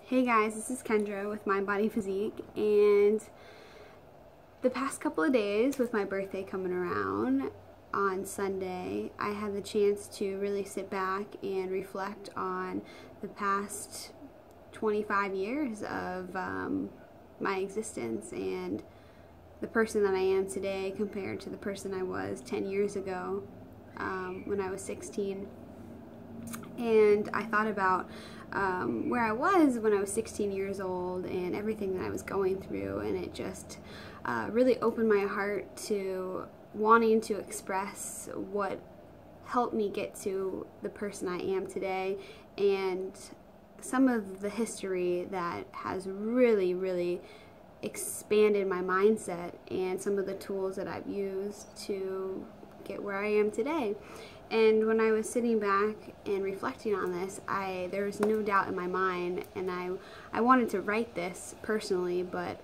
Hey guys, this is Kendra with Mind Body Physique, and the past couple of days with my birthday coming around on Sunday, I had the chance to really sit back and reflect on the past 25 years of my existence and the person that I am today compared to the person I was 10 years ago when I was 16. And I thought about where I was when I was 16 years old and everything that I was going through, and it just really opened my heart to wanting to express what helped me get to the person I am today, and some of the history that has really expanded my mindset and some of the tools that I've used to get where I am today. And when I was sitting back and reflecting on this, there was no doubt in my mind, and I wanted to write this personally, but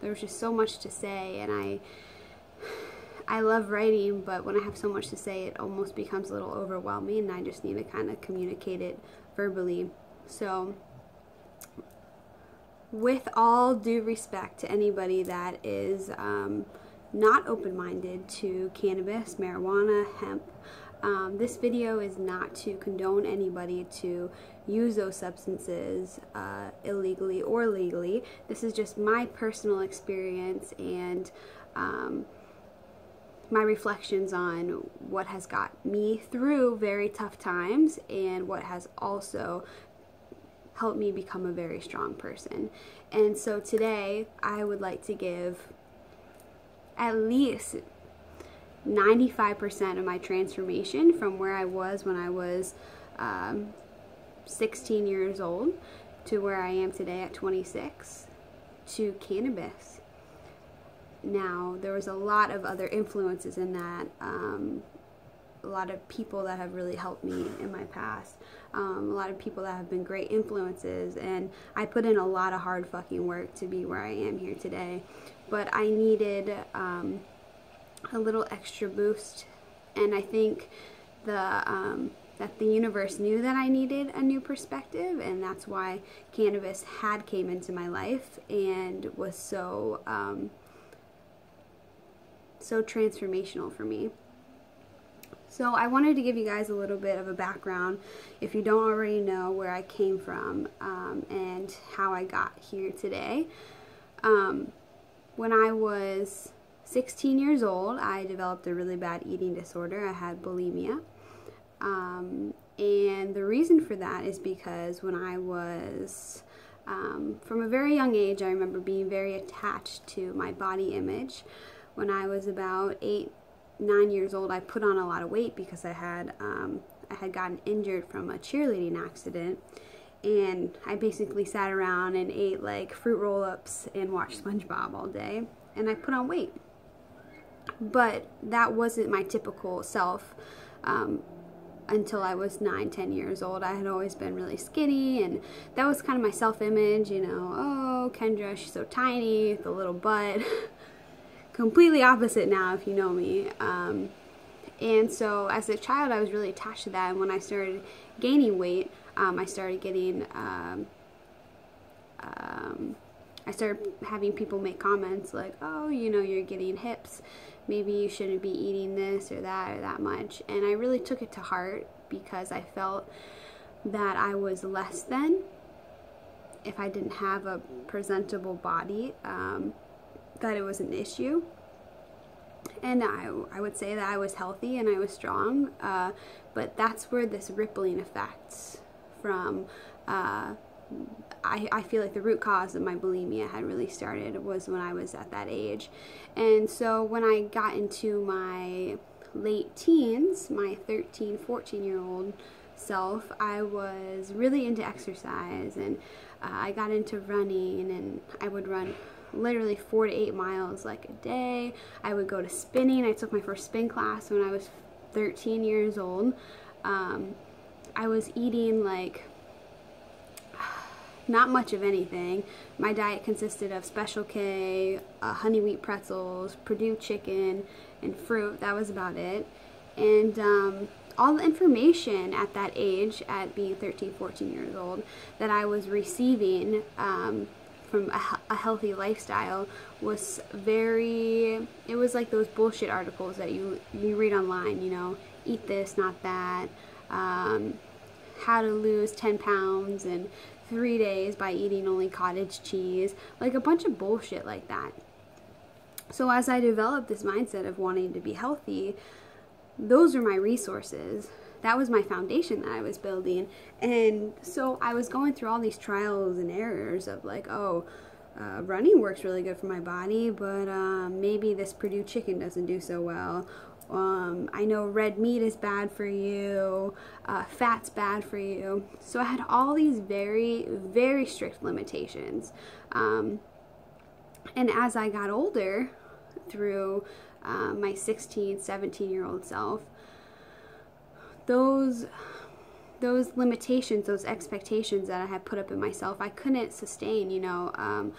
there was just so much to say, and I love writing, but when I have so much to say, it almost becomes a little overwhelming, and I just need to kind of communicate it verbally. So, with all due respect to anybody that is not open-minded to cannabis, marijuana, hemp, this video is not to condone anybody to use those substances illegally or legally. This is just my personal experience and my reflections on what has got me through very tough times and what has also helped me become a very strong person. And so today I would like to give at least 95% of my transformation from where I was when I was 16 years old to where I am today at 26 to cannabis. Now, there was a lot of other influences in that, a lot of people that have really helped me in my past, a lot of people that have been great influences, and I put in a lot of hard fucking work to be where I am here today, but I needed a little extra boost, and I think that the universe knew that I needed a new perspective, and that's why cannabis had came into my life and was so so transformational for me. So I wanted to give you guys a little bit of a background, if you don't already know where I came from and how I got here today. When I was 16 years old, I developed a really bad eating disorder. I had bulimia. And the reason for that is because when I was, from a very young age, I remember being very attached to my body image. When I was about 8-9 years old, I put on a lot of weight because I had gotten injured from a cheerleading accident. And I basically sat around and ate like fruit roll-ups and watched SpongeBob all day. And I put on weight. But that wasn't my typical self until I was 9-10 years old. I had always been really skinny, and that was kind of my self-image, you know, oh, Kendra, she's so tiny with a little butt. Completely opposite now, if you know me. And so as a child, I was really attached to that, and when I started gaining weight, I started getting I started having people make comments like, oh, you know, you're getting hips, maybe you shouldn't be eating this or that much. And I really took it to heart because I felt that I was less than if I didn't have a presentable body, that it was an issue. And I would say that I was healthy and I was strong, but that's where this rippling effects from I feel like the root cause of my bulimia had really started was when I was at that age. And so when I got into my late teens, my 13, 14-year-old self, I was really into exercise, and I got into running, and I would run literally 4 to 8 miles like a day. I would go to spinning. I took my first spin class when I was 13 years old. I was eating like not much of anything. My diet consisted of Special K, honey wheat pretzels, Purdue chicken, and fruit. That was about it. And all the information at that age, at being 13, 14 years old, that I was receiving from a healthy lifestyle was it was like those bullshit articles that you read online, you know, eat this, not that, how to lose 10 pounds in 3 days by eating only cottage cheese, like a bunch of bullshit like that. So as I developed this mindset of wanting to be healthy, those are my resources. That was my foundation that I was building. And so I was going through all these trials and errors of like, running works really good for my body, but maybe this Purdue chicken doesn't do so well. I know red meat is bad for you, fat's bad for you. So I had all these very, very strict limitations. And as I got older, through my 16, 17-year-old self, those limitations, those expectations that I had put up in myself, I couldn't sustain, you know,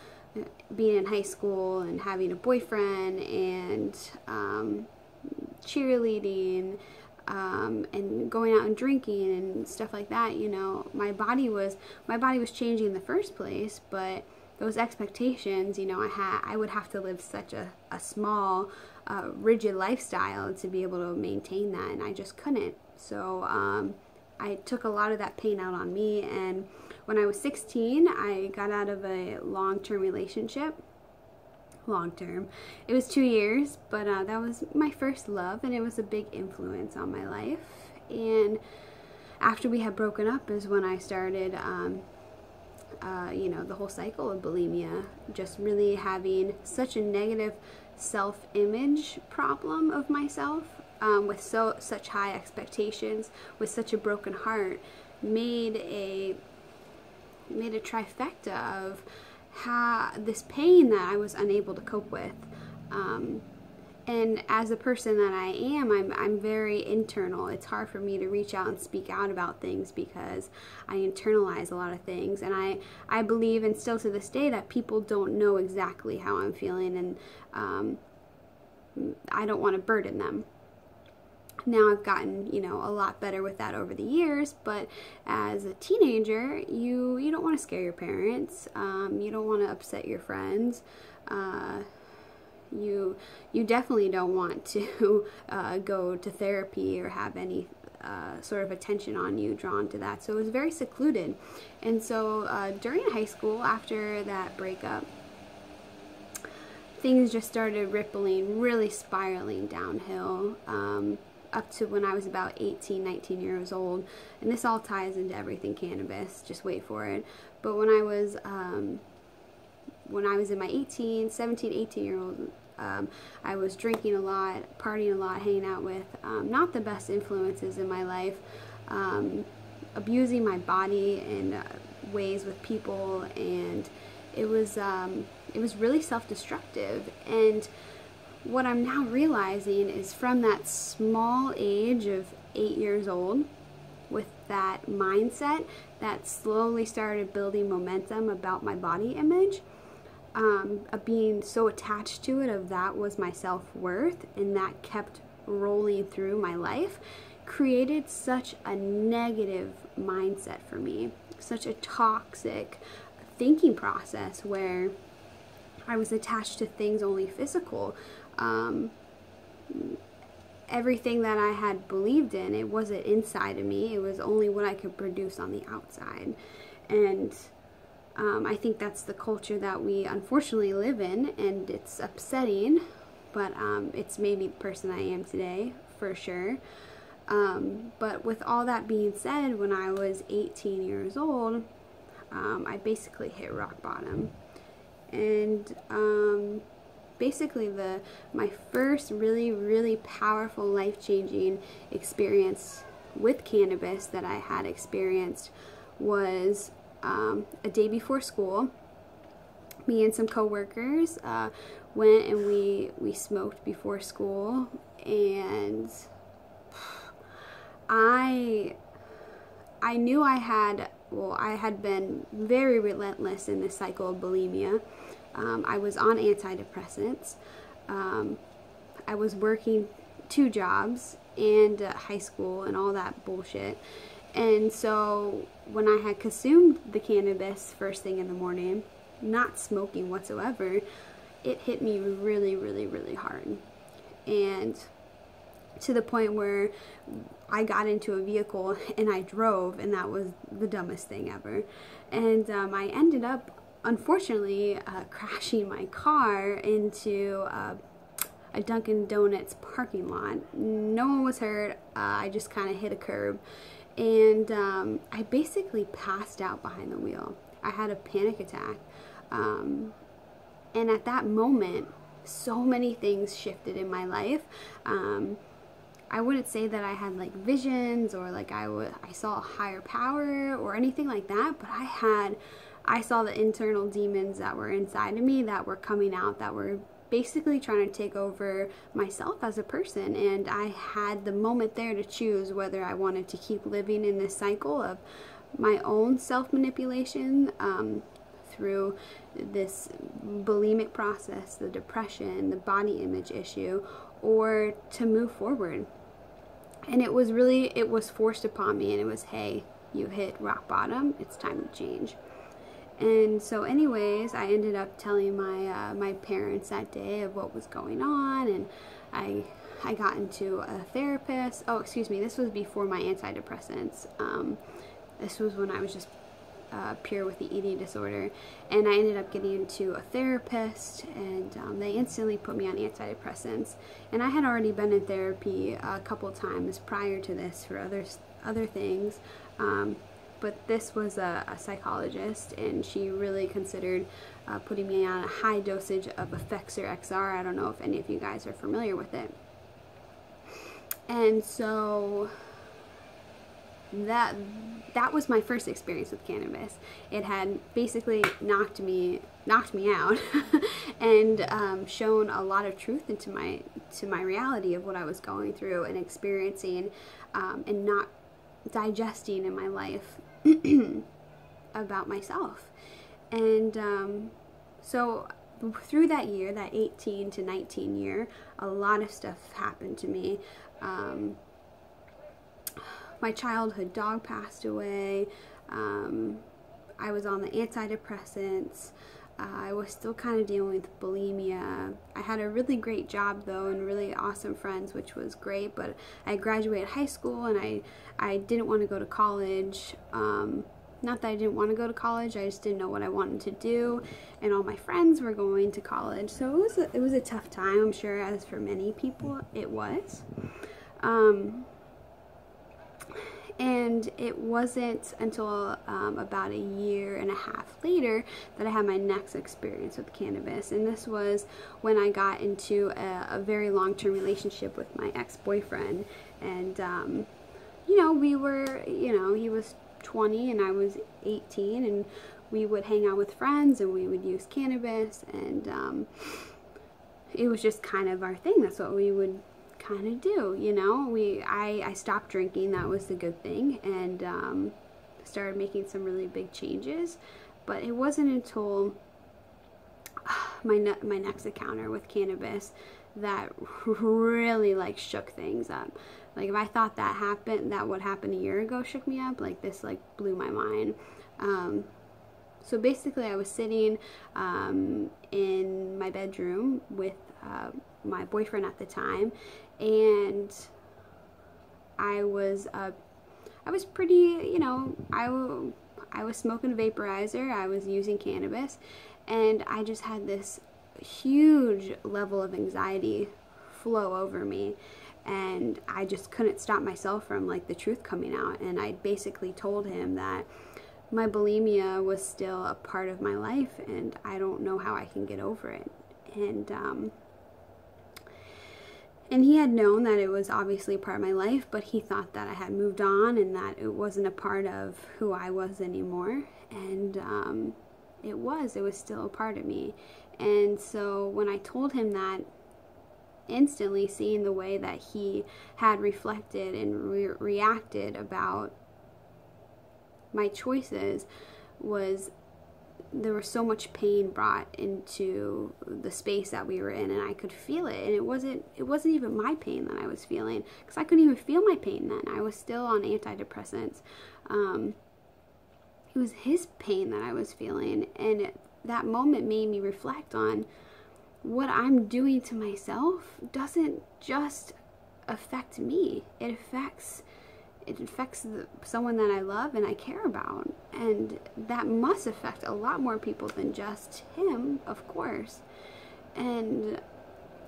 being in high school and having a boyfriend and cheerleading and going out and drinking and stuff like that. You know, my body was changing in the first place, but those expectations, you know, I would have to live such a small, rigid lifestyle to be able to maintain that, and I just couldn't. So I took a lot of that pain out on me, and when I was 16, I got out of a long-term relationship. Long-term. It was 2 years, but that was my first love, and it was a big influence on my life. And after we had broken up is when I started, you know, the whole cycle of bulimia, just really having such a negative self-image problem of myself, with such high expectations, with such a broken heart, made a trifecta of this pain that I was unable to cope with. And as a person that I am, I'm very internal. It's hard for me to reach out and speak out about things because I internalize a lot of things. And I believe, and still to this day, that people don't know exactly how I'm feeling, and I don't want to burden them. Now I've gotten, you know, a lot better with that over the years, but as a teenager, you don't want to scare your parents, you don't want to upset your friends, you definitely don't want to go to therapy or have any sort of attention on you drawn to that. So it was very secluded. And so during high school, after that breakup, things just started rippling, really spiraling downhill, up to when I was about 18, 19 years old. And this all ties into everything cannabis, just wait for it. But when I was in my 17, 18-year-old, I was drinking a lot, partying a lot, hanging out with not the best influences in my life, abusing my body in ways with people, and it was really self-destructive. And what I'm now realizing is, from that small age of 8 years old, with that mindset that slowly started building momentum about my body image, of being so attached to it, of that was my self-worth, and that kept rolling through my life, created such a negative mindset for me, such a toxic thinking process where I was attached to things only physical. Everything that I had believed in, it wasn't inside of me, it was only what I could produce on the outside. And I think that's the culture that we unfortunately live in, and it's upsetting, but it's made me the person I am today, for sure. But with all that being said, when I was 18 years old, I basically hit rock bottom. And basically my first really powerful, life-changing experience with cannabis that I had experienced was a day before school. Me and some coworkers went and we smoked before school, and I knew I had been very relentless in this cycle of bulimia. I was on antidepressants. I was working 2 jobs, and high school and all that bullshit. And so when I had consumed the cannabis first thing in the morning, not smoking whatsoever, it hit me really, really, really hard. And to the point where I got into a vehicle and I drove, and that was the dumbest thing ever. And I ended up, unfortunately, crashing my car into a Dunkin' Donuts parking lot. No one was hurt. I just kind of hit a curb. And I basically passed out behind the wheel. I had a panic attack. And at that moment, so many things shifted in my life. I wouldn't say that I had like visions or like I saw a higher power or anything like that, but I saw the internal demons that were inside of me that were coming out, that were basically trying to take over myself as a person. And I had the moment there to choose whether I wanted to keep living in this cycle of my own self-manipulation through this bulimic process, the depression, the body image issue, or to move forward. And it was forced upon me, and it was, hey, you hit rock bottom, it's time to change. And so anyways, I ended up telling my parents that day of what was going on, and I got into a therapist. Oh, excuse me, this was before my antidepressants. This was when I was just pure with the eating disorder, and I ended up getting into a therapist, and they instantly put me on antidepressants. And I had already been in therapy a couple times prior to this for other things, but this was a psychologist, and she really considered putting me on a high dosage of FAFS or XR. I don't know if any of you guys are familiar with it. And so that was my first experience with cannabis. It had basically knocked me out and shown a lot of truth into my reality of what I was going through and experiencing and not digesting in my life about myself. And so through that year, that 18 to 19 year, a lot of stuff happened to me. My childhood dog passed away. I was on the antidepressants. I was still kind of dealing with bulimia. I had a really great job though, and really awesome friends, which was great, but I graduated high school, and I didn't want to go to college. Not that I didn't want to go to college, I just didn't know what I wanted to do, and all my friends were going to college, so it was a tough time. I'm sure, as for many people, it was. And it wasn't until about a year and a half later that I had my next experience with cannabis. And this was when I got into a very long-term relationship with my ex-boyfriend. And, we were, he was 20 and I was 18, and we would hang out with friends and we would use cannabis. And it was just kind of our thing. That's what we would kind of do, I stopped drinking. That was the good thing, and started making some really big changes. But it wasn't until my next encounter with cannabis that really shook things up. Like, if I thought that what happened a year ago shook me up, this blew my mind. So basically I was sitting in my bedroom with my boyfriend at the time, and I was pretty, I was smoking a vaporizer, I was using cannabis, and I just had this huge level of anxiety flow over me, and I just couldn't stop myself from the truth coming out. And I basically told him that my bulimia was still a part of my life, and I don't know how I can get over it. And he had known that it was obviously a part of my life, but he thought that I had moved on and that it wasn't a part of who I was anymore. And it was still a part of me. And so when I told him that, instantly seeing the way that he had reflected and reacted about my choices was there was so much pain brought into the space that we were in, and I could feel it. And it wasn't even my pain that I was feeling, because I couldn't even feel my pain then. I was still on antidepressants. It was his pain that I was feeling, and that moment made me reflect on what I'm doing to myself doesn't just affect me. It affects someone that I love and I care about, and that must affect a lot more people than just him, of course. And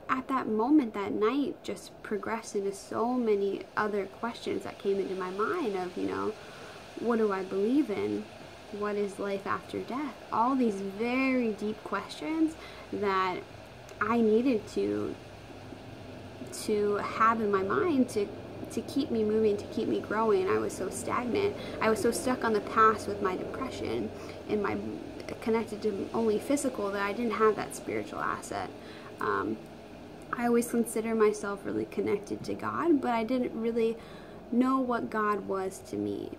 at that moment, that night just progressed into so many other questions that came into my mind of, you know, what do I believe in? What is life after death? All these very deep questions that I needed to have in my mind to keep me moving, to keep me growing. I was so stagnant. I was so stuck on the past with my depression and my connected to only physical, that I didn't have that spiritual asset. I always consider myself really connected to God, but I didn't really know what God was to me.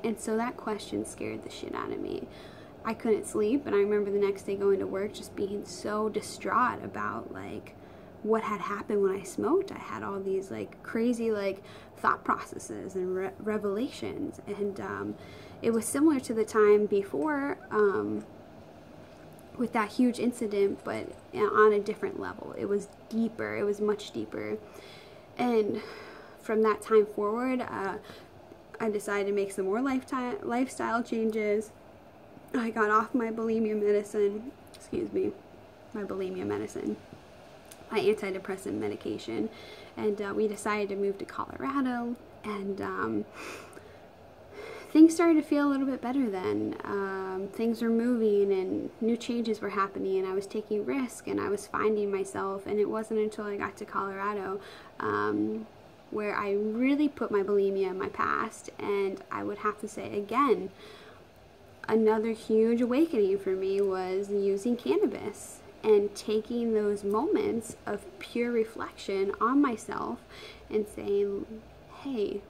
And so that question scared the shit out of me. I couldn't sleep, and I remember the next day going to work just being so distraught about like what had happened when I smoked. I had all these like crazy like thought processes and revelations, and it was similar to the time before with that huge incident, but on a different level. It was deeper. It was much deeper. And from that time forward, I decided to make some more lifestyle changes. I got off my bulimia medicine, my antidepressant medication, and we decided to move to Colorado, and things started to feel a little bit better then. Things were moving and new changes were happening, and I was taking risks and I was finding myself. And it wasn't until I got to Colorado where I really put my bulimia in my past. And I would have to say again, another huge awakening for me was using cannabis and taking those moments of pure reflection on myself and saying, hey,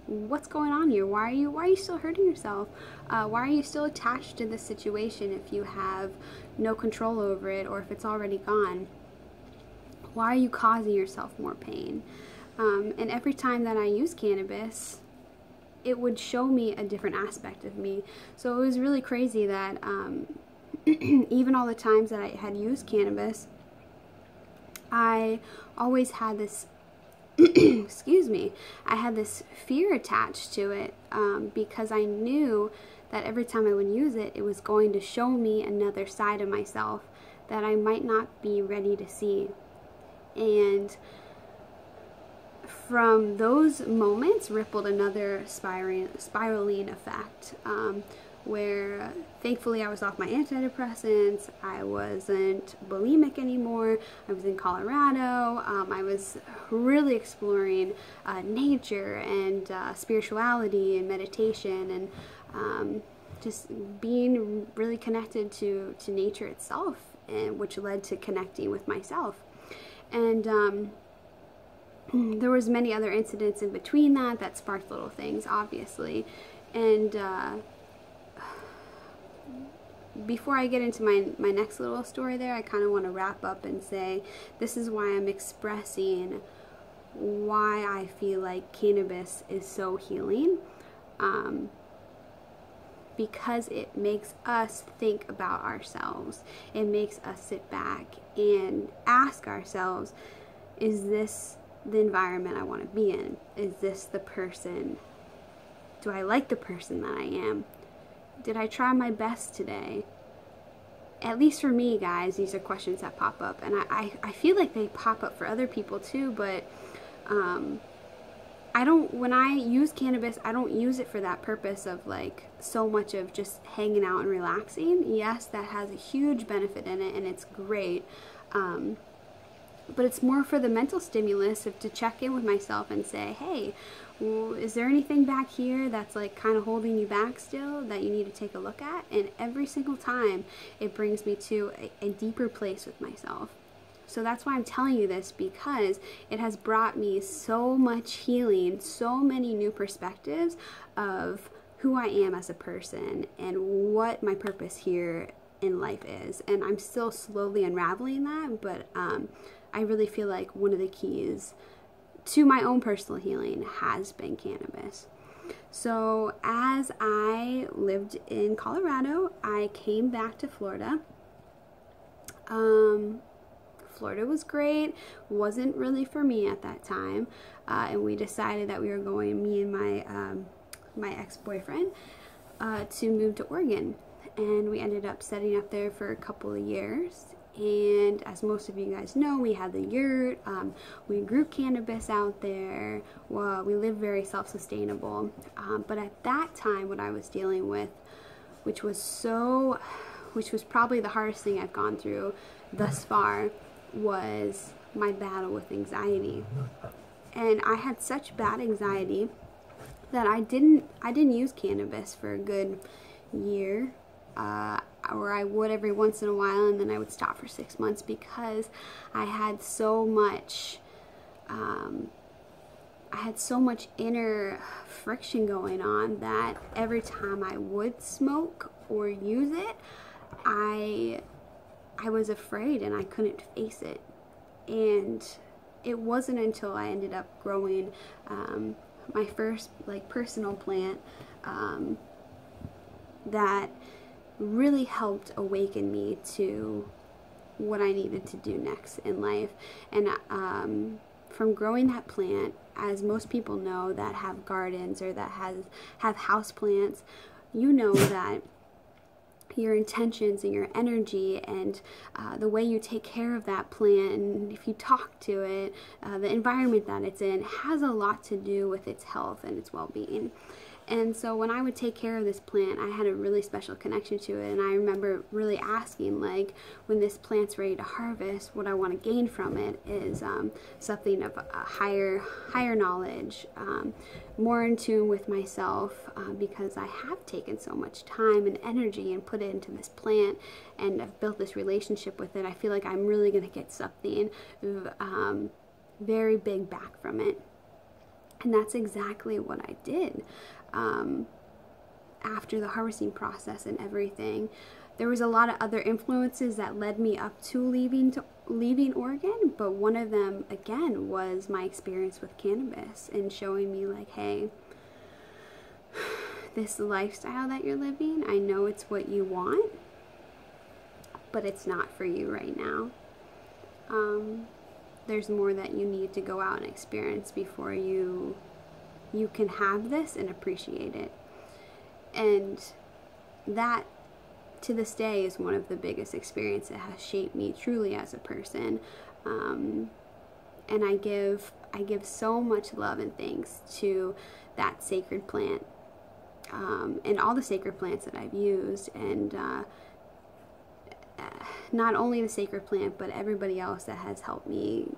what's going on here? Why are you still hurting yourself? Why are you still attached to this situation if you have no control over it, or if it's already gone? Why are you causing yourself more pain? And every time that I used cannabis, it would show me a different aspect of me. So it was really crazy that even all the times that I had used cannabis, I always had this I had this fear attached to it, because I knew that every time I would use it, it was going to show me another side of myself that I might not be ready to see. And from those moments rippled another spiraling effect, where thankfully I was off my antidepressants. I wasn't bulimic anymore. I was in Colorado. I was really exploring nature and spirituality and meditation, and just being really connected to nature itself, and which led to connecting with myself. And there was many other incidents in between that sparked little things, obviously. And before I get into my next little story there, I kind of want to wrap up and say this is why I'm expressing why I feel like cannabis is so healing, because it makes us think about ourselves. It makes us sit back and ask ourselves, is this the environment I want to be in? Is this the person? Do I like the person that I am? Did I try my best today? At least for me, guys, these are questions that pop up, and I feel like they pop up for other people too, but when I use cannabis, I don't use it for that purpose of like so much of just hanging out and relaxing. Yes, that has a huge benefit in it, and it's great, but it's more for the mental stimulus of to check in with myself and say, hey, is there anything back here that's like kind of holding you back still that you need to take a look at? And every single time it brings me to a deeper place with myself. So that's why I'm telling you this, because it has brought me so much healing, so many new perspectives of who I am as a person and what my purpose here in life is. And I'm still slowly unraveling that, but I really feel like one of the keys to my own personal healing has been cannabis. So as I lived in Colorado, I came back to Florida. Florida was great, wasn't really for me at that time, and we decided that we were going, me and my ex-boyfriend, to move to Oregon, and we ended up setting up there for a couple of years. And as most of you guys know, we had the yurt, we grew cannabis out there. Well, we lived very self-sustainable, but at that time what I was dealing with, which was probably the hardest thing I've gone through thus far, was my battle with anxiety. And I had such bad anxiety that I didn't use cannabis for a good year, or I would every once in a while, and then I would stop for 6 months because I had so much inner friction going on that every time I would smoke or use it, I was afraid and I couldn't face it. And it wasn't until I ended up growing my first personal plant that really helped awaken me to what I needed to do next in life. And from growing that plant, as most people know that have gardens or that have house plants, you know that your intentions and your energy and the way you take care of that plant, and if you talk to it, the environment that it's in, has a lot to do with its health and its well-being. And so when I would take care of this plant, I had a really special connection to it. And I remember really asking, like, when this plant's ready to harvest, what I want to gain from it is something of a higher knowledge, more in tune with myself, because I have taken so much time and energy and put it into this plant, and I've built this relationship with it. I feel like I'm really going to get something very big back from it. And that's exactly what I did. After the harvesting process and everything, there was a lot of other influences that led me up to leaving Oregon, but one of them, again, was my experience with cannabis and showing me, like, hey, this lifestyle that you're living, I know it's what you want, but it's not for you right now. There's more that you need to go out and experience before you can have this and appreciate it. And that, to this day, is one of the biggest experiences that has shaped me truly as a person. And I give so much love and thanks to that sacred plant, and all the sacred plants that I've used, and not only the sacred plant, but everybody else that has helped me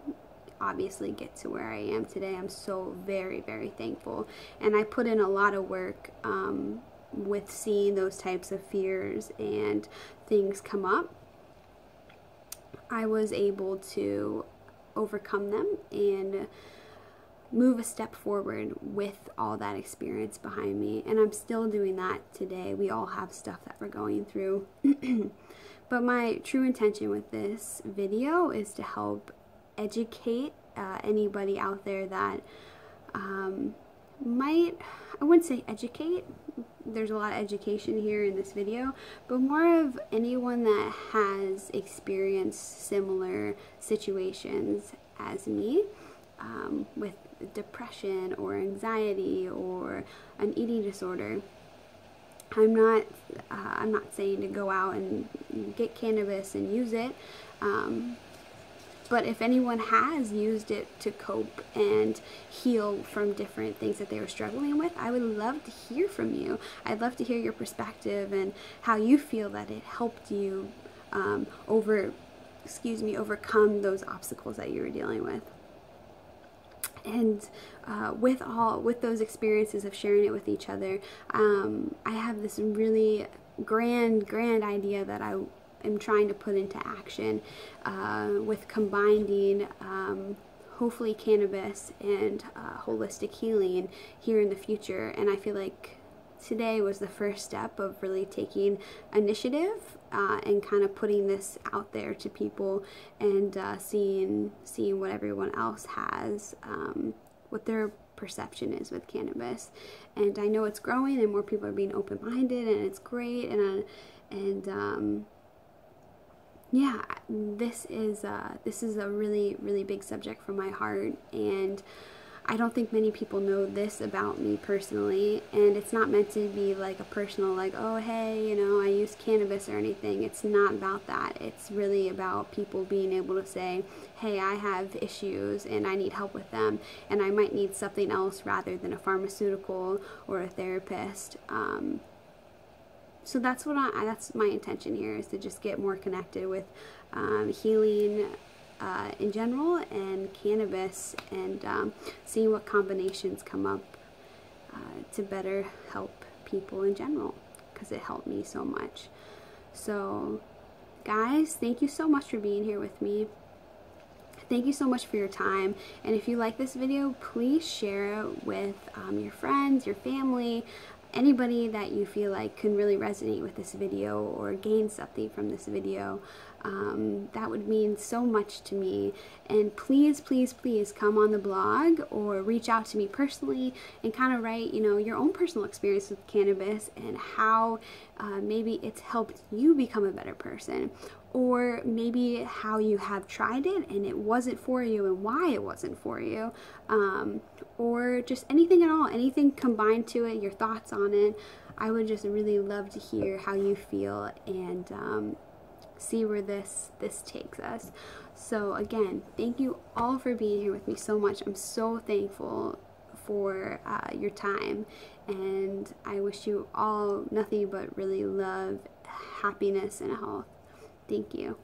obviously get to where I am today. I'm so very, very thankful. And I put in a lot of work with seeing those types of fears and things come up. I was able to overcome them and move a step forward with all that experience behind me. And I'm still doing that today. We all have stuff that we're going through. But my true intention with this video is to help educate anybody out there that might, I wouldn't say educate, there's a lot of education here in this video, but more of anyone that has experienced similar situations as me, with depression or anxiety or an eating disorder. I'm not saying to go out and get cannabis and use it, but if anyone has used it to cope and heal from different things that they were struggling with, I would love to hear from you. I'd love to hear your perspective and how you feel that it helped you overcome those obstacles that you were dealing with. And with those experiences of sharing it with each other, I have this really grand idea that I am trying to put into action, with combining hopefully cannabis and holistic healing here in the future. And I feel like today was the first step of really taking initiative and kind of putting this out there to people, and seeing what everyone else has, what their perception is with cannabis. And I know it's growing and more people are being open-minded, and it's great. Yeah, this is a really big subject for my heart, and I don't think many people know this about me personally, and it's not meant to be like a personal, like, oh, hey, you know, I use cannabis or anything. It's not about that. It's really about people being able to say, hey, I have issues and I need help with them, and I might need something else rather than a pharmaceutical or a therapist. So that's that's my intention here, is to just get more connected with healing in general, and cannabis, and seeing what combinations come up to better help people in general, because it helped me so much. So guys, thank you so much for being here with me. Thank you so much for your time, and if you like this video, please share it with your friends, your family, anybody that you feel like can really resonate with this video or gain something from this video. That would mean so much to me. And please come on the blog or reach out to me personally and kind of write, you know, your own personal experience with cannabis, and how maybe it's helped you become a better person, or maybe how you have tried it and it wasn't for you and why it wasn't for you, or just anything at all, anything combined to it, your thoughts on it. I would just really love to hear how you feel, and see where this takes us. So again, thank you all for being here with me so much. I'm so thankful for your time, and I wish you all nothing but really love, happiness, and health. Thank you.